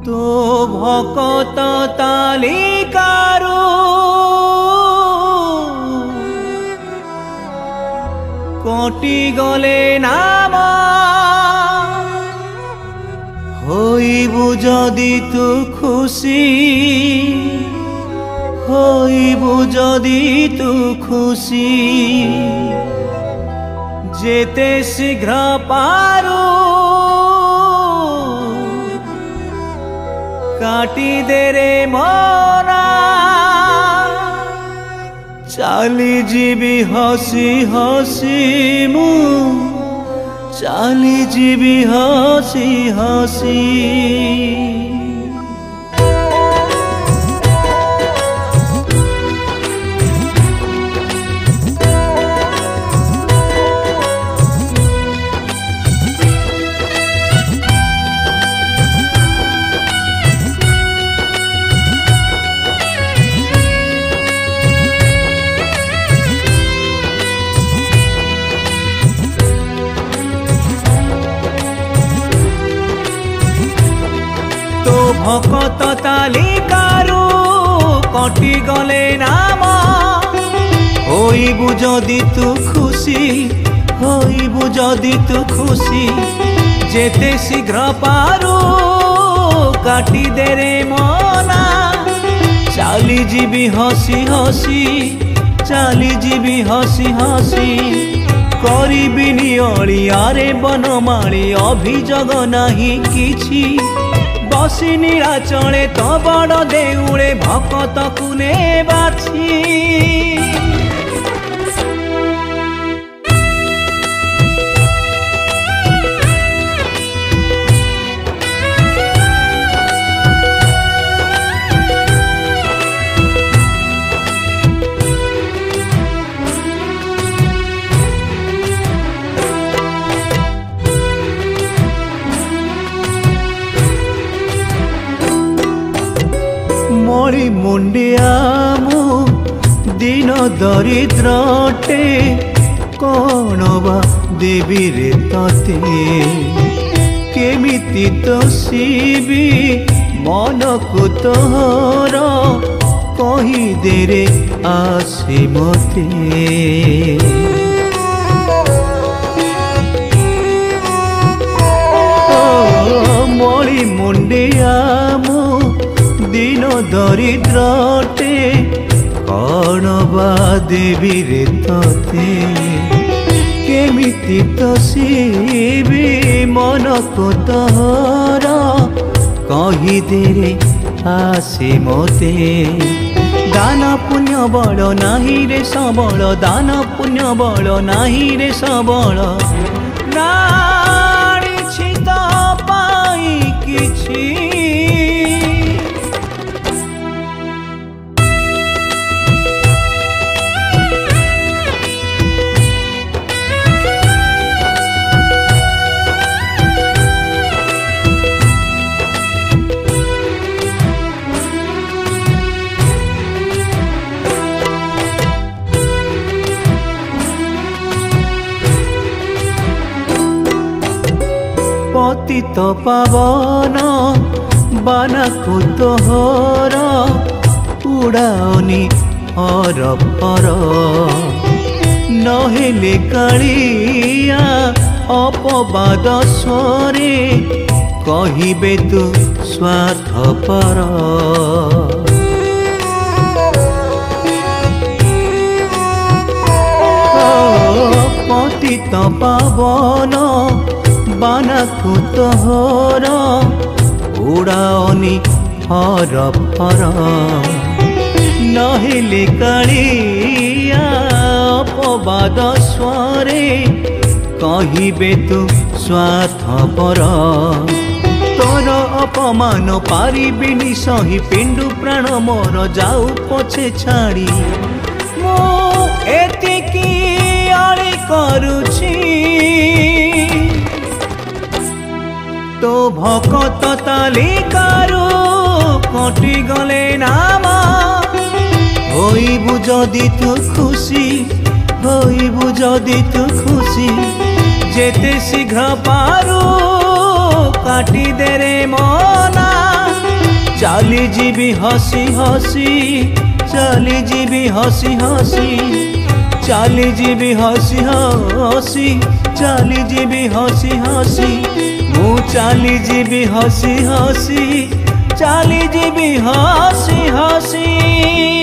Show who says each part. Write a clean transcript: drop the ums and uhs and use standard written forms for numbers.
Speaker 1: तो भकत तालिकारु कटि गले नाम होइबु जदि तू खुशी होइबु जदि तू खुशी जेते शीघ्र पारू काटी दे रे मना चाली जीवी हसी हसी मु चाली जीवी हसी हसी भकत तालिकारु कटि गले नाम होइबु जदि तू खुशी होइबु जदि तू खुशी जेते शीघ्र पारू काटी दे रे मना चाली जीवी हसी हसी चाली जीवी हसी हसी करिबिनी अलियारे बनमाली अभियोग नाही किछि बसी नीलाचले तो बड़ देउले भकत को ने बाछी मरी मुंडिया मु दिन दरिद्रटे कौन बा देवी रे तते केमिति तो सीबी मन को तोहर कही दे रे आसे मते मरी मुंडिया मु दिन दरिद्रटे कौन बा देवी रे तते केमिति तो सीबी मन को तोहर कही दे रे आसे मते दान पुण्य बड़ नाही रे सबल दान पुण्य बड़ नाही रे सबल नाड़ी तो पाई किछि पतित पावन बाना को तोहर उड़ानी हर पर नहेले कालिया अपवाद स्वरे कहिबे तू स्वार्थपर पतित पावन बाना को तोहर उड़ानी हर पर नहेले कालिया अपवाद स्वरे कहिबे तू स्वार्थपर तोर अपमान पारिबिनी सही पिंडु प्राण मोर जाऊ पछे छाड़ी मो एतिकी अली करुछि तो भकत तालिकारु कटि गले नाम होइबु जदि तू खुशी होइबु जदि तू खुशी जेते शीघ्र पारू काटी दे रे मना चाली जीवी हसी हसी चाली जीवी हसी हसी चाली जीवी हसी हसी चाली जीवी हसी हसी मु चाली जीवी हसी हसी चाली जीवी हसी हसी।